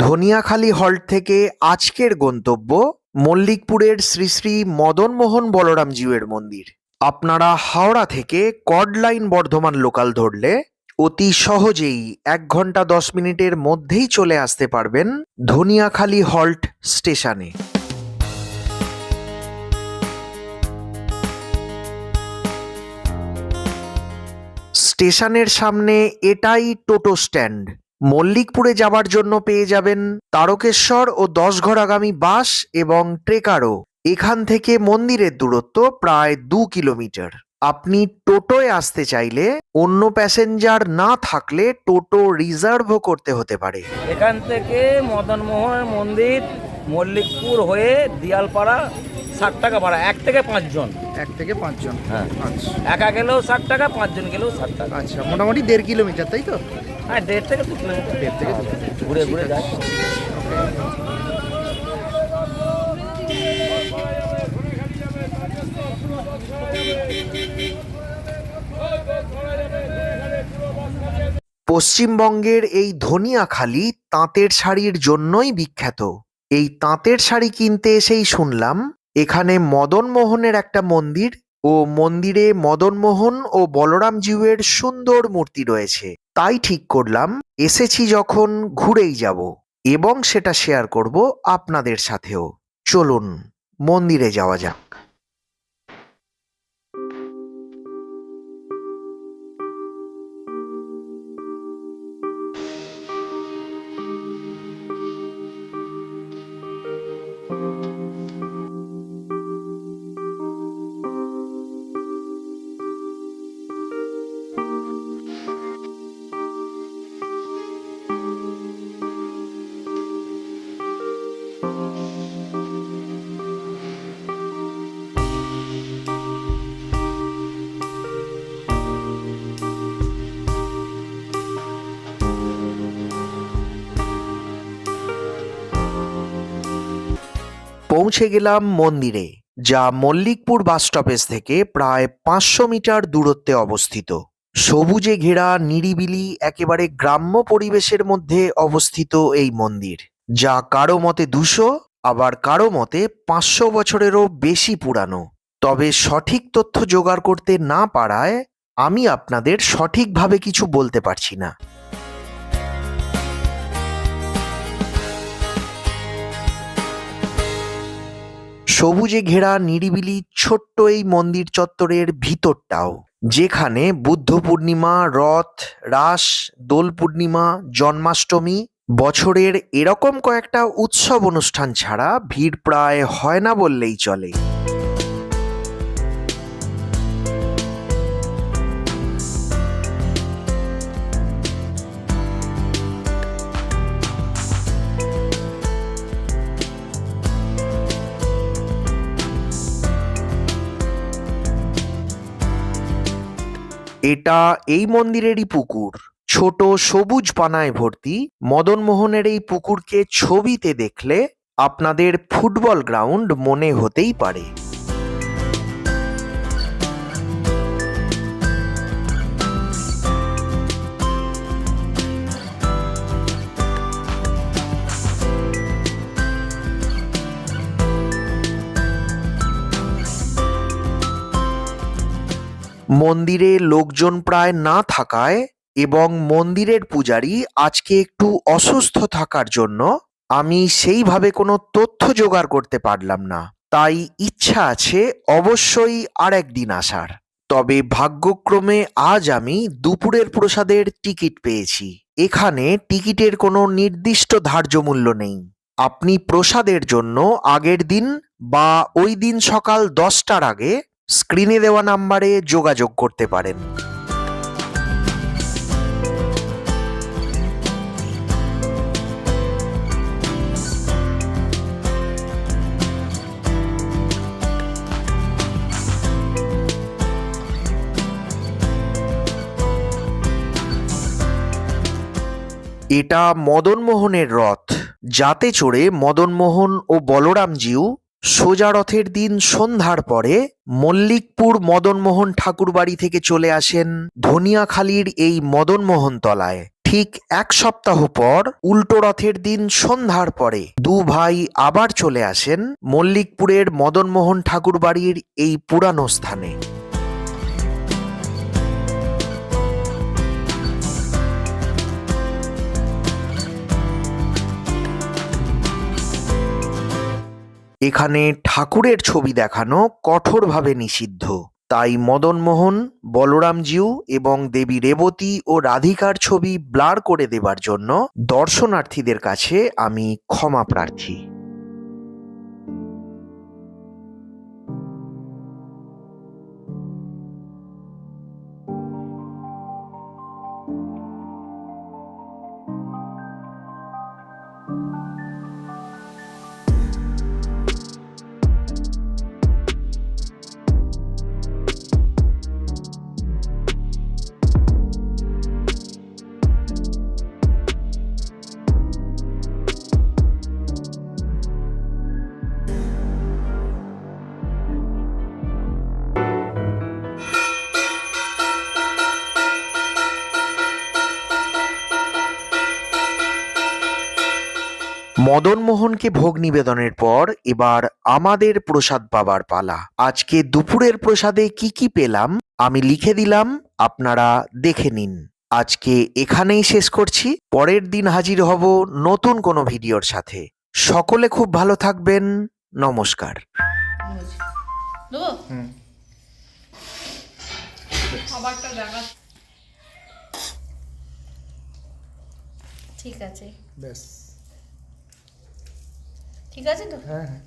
Dhaniakhali halt থেকে আজকের গন্তব্য মল্লিকপুরের শ্রী শ্রী মদনমোহন বলরামজিউয়ের মন্দির। আপনারা হাওড়া থেকে কর্ড লাইন বর্ধমান লোকাল ধরলে অতি সহজেই 1 ঘন্টা 10 মিনিটের মধ্যেই চলে আসতে পারবেন ধনিয়াখালী হল্ট স্টেশনে। স্টেশনের সামনে এটাই টোটো স্ট্যান্ড। মল্লিকপুরে যাবার জন্য পেয়ে যাবেন তারকেশ্বর ও 10ঘর-আগামী বাস এবং ট্রেকারও। এখান থেকে মন্দিরের দূরত্ব প্রায় 2 কিলোমিটার। আপনি টোটোয় আসতে চাইলে অন্য প্যাসেঞ্জার না থাকলে টোটো রিজার্ভও করতে হতে পারে। এখান থেকে মদনমোহন মন্দির মল্লিকপুর হয়ে দিয়ালপাড়া 60 টাকা ভাড়া, 1 থেকে 5 জন। 1 থেকে 5 জন। হ্যাঁ, আচ্ছা একা গেলেও 60 টাকা, 5 জন গেলেও 60 টাকা। আচ্ছা, মোটামুটি 1.5 কিলোমিটার, তাই তো? হ্যাঁ, 1.5 থেকে 2 কিলোমিটার। 1.5 থেকে 2 কিলোমিটার ঘুরে ঘুরে যায়। পশ্চিমবঙ্গের এই ধনিয়াখালী তাঁতের শাড়ির জন্যই বিখ্যাত। এই তাঁতের শাড়ি কিনতে এসেই শুনলাম এখানে মদনমোহনের একটা মন্দির ও মন্দিরে মদনমোহন ও বলরামজিউয়ের সুন্দর মূর্তি রয়েছে। তাই ঠিক করলাম এসেছি যখন ঘুরেই যাব এবং সেটা শেয়ার করব আপনাদের সাথেও। চলুন মন্দিরে যাওয়া যাক। পৌঁছে গেলাম মন্দিরে, যা মল্লিকপুর বাস স্টপেজ থেকে প্রায় 500 মিটার দূরত্বে অবস্থিত। সবুজে ঘেরা নিরিবিলি একেবারে গ্রাম্য পরিবেশের মধ্যে অবস্থিত এই মন্দির, যা কারো মতে 200 আবার কারো মতে 500 বছরেরও বেশি পুরানো। তবে সঠিক তথ্য জোগাড় করতে না পারায় আমি আপনাদের সঠিকভাবে কিছু বলতে পারছি না। সবুজে ঘেরা নিরিবিলি ছোট্ট এই মন্দির চত্বরের ভিতরটাও, যেখানে বুদ্ধ পূর্ণিমা, রথ, রাস, দোল পূর্ণিমা, জন্মাষ্টমী, বছরের এরকম কয়েকটা উৎসব অনুষ্ঠান ছাড়া ভিড় প্রায় হয় না বললেই চলে। এটা এই মন্দিরেরই পুকুর, ছোট সবুজ পানায় ভর্তি। মদনমোহনের এই পুকুরকে ছবিতে দেখলে আপনাদের ফুটবল গ্রাউন্ড মনে হতেই পারে। মন্দিরে লোকজন প্রায় না থাকায় এবং মন্দিরের পূজারী আজকে একটু অসুস্থ থাকার জন্য আমি সেইভাবে কোনো তথ্য জোগাড় করতে পারলাম না। তাই ইচ্ছা আছে অবশ্যই আর একদিন আসার। তবে ভাগ্যক্রমে আজ আমি দুপুরের প্রসাদের টিকিট পেয়েছি। এখানে টিকিটের কোনো নির্দিষ্ট ধার্য মূল্য নেই। আপনি প্রসাদের জন্য আগের দিন বা ওই দিন সকাল 10টার আগে স্ক্রিনে দেওয়া নাম্বারে যোগাযোগ করতে পারেন। এটা মদনমোহনের রথ, যাতে চড়ে মদনমোহন ও বলরামজিউ সোজা রথের দিন সন্ধ্যার পরে মল্লিকপুর মদনমোহন ঠাকুরবাড়ি থেকে চলে আসেন ধনিয়াখালীর এই মদনমোহন তলায়। ঠিক 1 সপ্তাহ পর উল্টো রথের দিন সন্ধ্যার পরে দু ভাই আবার চলে আসেন মল্লিকপুরের মদনমোহন ঠাকুর বাড়ির এই পুরানো স্থানে। এখানে ঠাকুরের ছবি দেখানো কঠোরভাবে নিষিদ্ধ, তাই মদনমোহন, বলরামজিউ এবং দেবী রেবতী ও রাধিকার ছবি ব্লার করে দেবার জন্য দর্শনার্থীদের কাছে আমি ক্ষমা প্রার্থী। মদনমোহনকে ভোগ নিবেদনের পর এবার আমাদের প্রসাদ পাবার পালা। আজকে দুপুরের প্রসাদে কি কি পেলাম আমি লিখে দিলাম, আপনারা দেখে নিন। আজকে এখানেই শেষ করছি, পরের দিন হাজির হব নতুন কোনো ভিডিওর সাথে। সকলে খুব ভালো থাকবেন, নমস্কার। দেবো? হুম। খাবারটা দেখা। ঠিক আছে, ব্যাস। ঠিক আছে তো? হ্যাঁ হ্যাঁ।